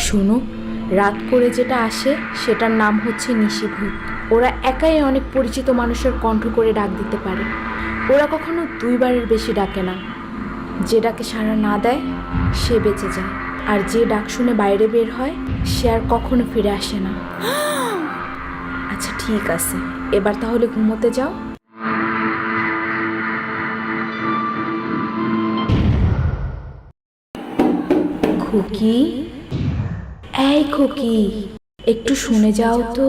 শোনো, রাত করে যেটা আসে সেটার নাম হচ্ছে নিশিভূত। ওরা একাই অনেক পরিচিত মানুষের কণ্ঠ করে ডাক দিতে পারে। ওরা কখনো 2 বারের বেশি ডাকে না। যে ডাকে সাড়া না দেয় সে বেঁচে যায়, আর যে ডাক শুনে বাইরে বের হয় সে আর কখনো ফিরে আসে না। আচ্ছা ঠিক আছে, এবার তাহলে ঘুমোতে যাও। খুকি, এই খুকি, একটু শুনে যাও তো।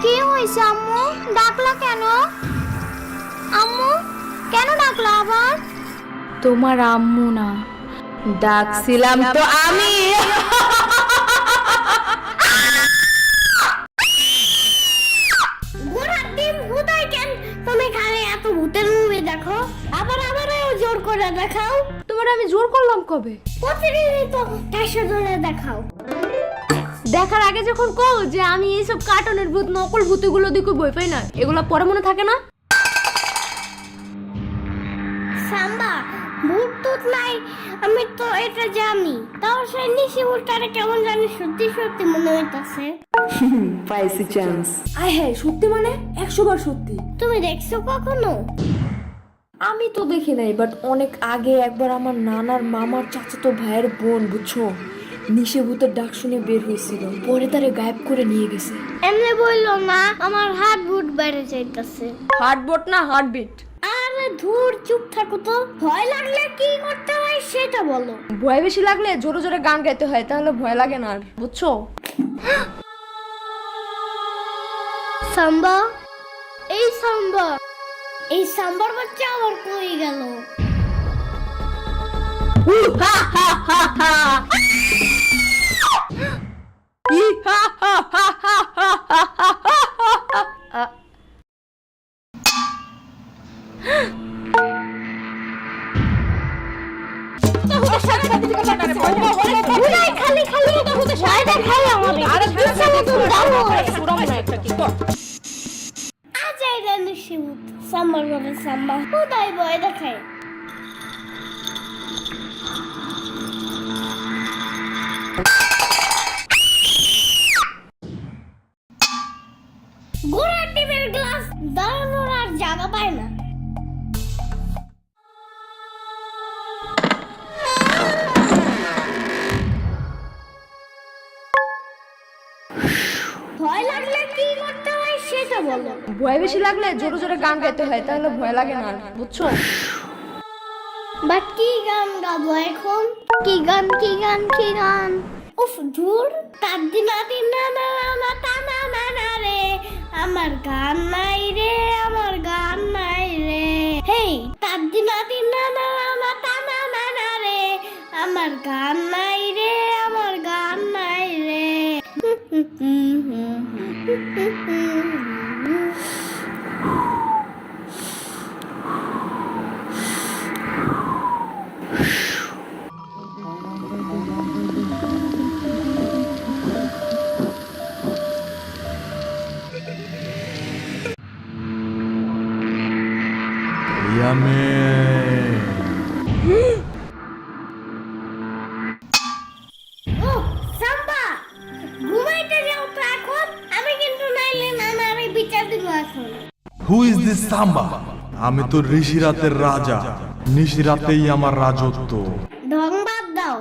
কি হয়েছে আম্মু? ডাকলা কেন? আম্মু কেন ডাকলা আবার? তোমার আম্মু না, ডাকছিলাম তো আমি। ঘোড়ার ডিম ভূতাই কেন? তুমি খালি এত ভূতের মুভি দেখো, আবার আমারও জোর করে দেখাও। তোমার আমি জোর করলাম কবে? প্রতিদিনই তো ঠাসা ধরে দেখাও। দেখার আগে যখন কও যে আমি এইসব কার্টুনের ভূত নকল ভূতগুলো দেখে বই পাই না, এগুলো পরে মনে থাকে না? সাম্বা, ভূত টুত নাই, আমি তো এটা জানি। তাও সেই নিশি ভূতটারে কেমন জানি সত্যি সত্যি মনে হইতাছে। পাইছি চান্স। আয় হ্যাঁ, সত্যি মানে 100 বার সত্যি। তুমি দেখছো কখনো? আমি তো দেখি নাই, বাট অনেক আগে একবার আমার নানার মামার চাচাতো ভাইয়ের বোন, বুঝছো, নিশিভূতের ডাক শুনে বের হয়েছিল, পরে তারে গায়েব করে নিয়ে গেছে। এমনি বললো না, আমার হার্ট বুট বেড়ে যাইতাছে। হার্টবিট না হার্টবিট। আরে ধুর, চুপ থাকো তো। ভয় লাগলে কি করতে হয় সেটা বলো। ভয় বেশি লাগলে জোরে জোরে গান গাইতে হয়, তাহলে ভয় লাগে না আর, বুঝছো? সাম্বা, এই সাম্বা, এই সাম্বার বাচ্চা আবার কই গেল? খালি খালি ভয়টা খাই আমারে। আরে আজ এই নিশি ভূত সাম্বার বলে সাম্বা কোথায় ভয় দেখায়? ঘোড়ার ডিমের গ্লাস দাঁড়ানোর আর জায়গা পায় না। ভয় লাগলে কি করতে হয় সেটা বলো। ভয় বেশি লাগলে জোরে জোরে গান গাইতে হয়, তাহলে ভয় লাগে না আর, বুঝছো? বাট কি গান গাবো এখন? কি গান কি গান কি গান? উফ ধুর, তাদ্দি নাতি না না না তা না না না রে, আমার গান নাই রে, আমার গান নাই রে। হেই, তাদ্দি নাতি না না না তা না না না রে, আমার গান নাই রে, আমার গান নাই রে। ও সাম্বা, ঘুমাইতে যাও তো এখন। আমি কিন্তু নাইলে নানারে বিচার দিব এখন। হু ইজ দিস সাম্বা? আমি তো ঋষিরাতের রাজা, নিশিরাতেই আমার রাজত্ব। ঢং বাদ দাও।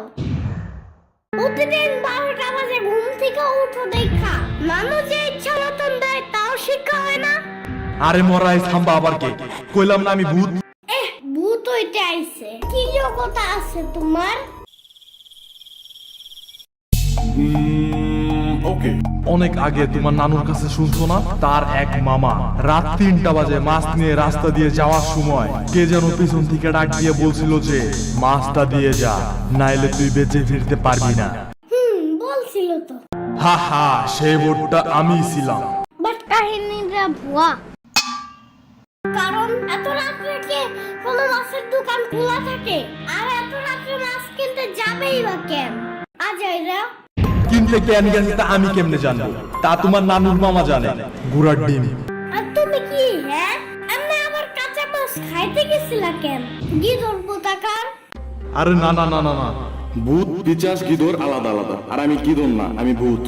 প্রতিদিন 12টা বাজে ঘুম থেকে উঠো দেখা নানু যে ইচ্ছা মতন দেয় তাও শিক্ষা হয় না। আরে মরাই সাম্বা আবার কে? কইলাম না আমি ভূত। ভূত হইতে আইছে, কি যোগ্যতা আছে তোমার? ওকে, অনেক আগে তোমার নানুর কাছে শুনছো না, তার এক মামা রাত 3টা বাজে মাছ নিয়ে রাস্তা দিয়ে যাওয়ার সময় কে যেন পিছন থেকে ডাক দিয়ে বলছিল যে মাছটা দিয়ে যা, নাইলে তুই বেঁচে ফিরতে পারবি না। বলছিল তো। হা হা, সেই বোর্ডটা আমি ছিলাম। বাট কাহিনীটা ভুয়া। কারণ এত রাত্রে কে কোনো মাছের দোকান খোলা থাকে? আর এত রাত্রে মাছ কিনতে যাবেই বা কেন? আজাইরা কিনতে কেন গেছে তা আমি কেমনে জানবো? তা তোমার নানুর মামা জানে। ঘোড়ার ডিম। আর তুমি কি হ্যাঁ এমনি খাইতে গেছিলা কেন গিদর কোথাকার? আরে না না না না না, ভূত পিচাস গিদর আলাদা আলাদা, আর আমি গিদর না, আমি ভূত।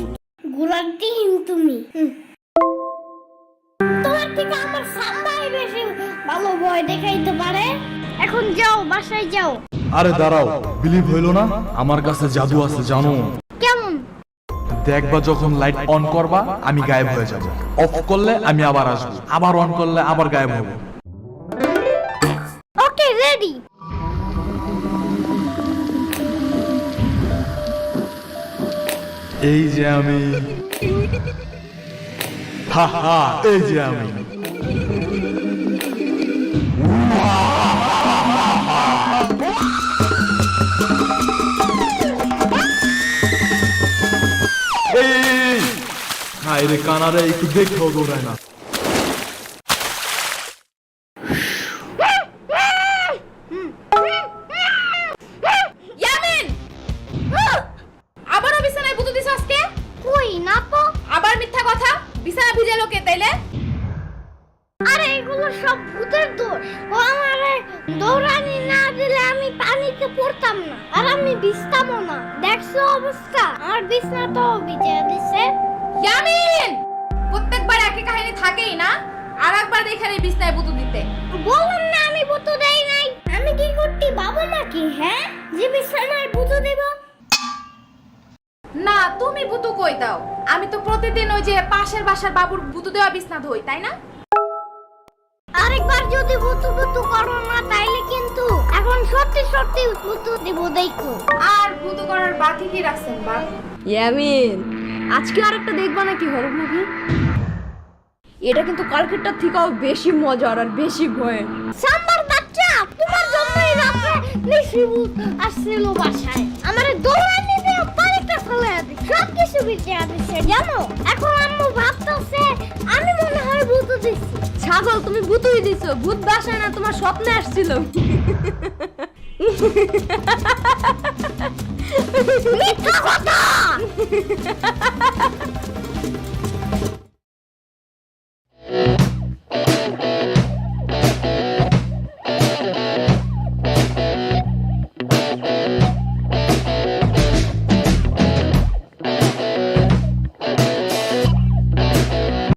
গুলাটি তুমি তোমার থেকে আমার সাম্বাই বেশি ভালো ভয় দেখাইতে পারে। এখন যাও, বাসায় যাও। আরে দাঁড়াও, বিলিভ হইলো না? আমার কাছে জাদু আছে জানো। কেমন? দেখবা যখন লাইট অন করবা আমি গায়েব হয়ে যাব, অফ করলে আমি আবার আসবো, আবার অন করলে আবার গায়েব হব। ওকে, রেডি। এই যে আমি, হা হা, এই যে আমি। এই হাই রে কানারে, একটু দেখো দৌড়ায় না। ইয়ামিন, আবারও বিছানায় ভূত দিছ আজকে? কই না তো। আবার মিথ্যা কথা, বিছানা ভিজালো কে তাইলে? আরে এগুলো সব ভূতের দোষ। ও আমারে দৌড়ানি না দিলে আমি পানিতে পড়তাম না, আর আমি ভিজতামও না। দেখছো অবস্থা, আমার বিছনা তো ভিজে দিছে। ইয়ামিন, প্রত্যেকবার একই কাহিনী থাকেই না, আর একবার এখানে বিছানায় ভূত দিতে। বললাম না আমি ভূত দেই নাই। আমি কি করতে বাবু নাকি, হ্যাঁ, যে বিছানায় ভূত দেব? না, তুমি ভূত কই দাও? আমি তো প্রতিদিন ওই যে পাশের বাসার বাবুর ভূত দেওয়া বিছনা ধুই, তাই না? আরেকবার যদি ভূত করো না তাইলে কিন্তু এখন সত্যি সত্যি ভূত দেব, দেখো। আর ভূত করার বাকি কি রাখছেন বাপ? ইয়ামিন, আজকে আরেকটা দেখবা নাকি হরর মুভি? এটা কিন্তু কালকেরটার থেকেও বেশি মজার আর বেশি ভয়ের। সাম্বার বাচ্চা, তোমার জন্যই রাতে নিশিভূত আসছিল বাসায়। আমারে দৌড়ানি দিয়ে পানিতে ফেলে দিই, সব কিছু ভিজে দিছে জানো। এখন আম্মু ভাবতেছে আমি মনে হয় ভূত দিছি। ছাগল, তুমি ভূতই দিছো। ভূত বাসায় না, তোমার স্বপ্নে আসছিল। মিথ্যা কথা।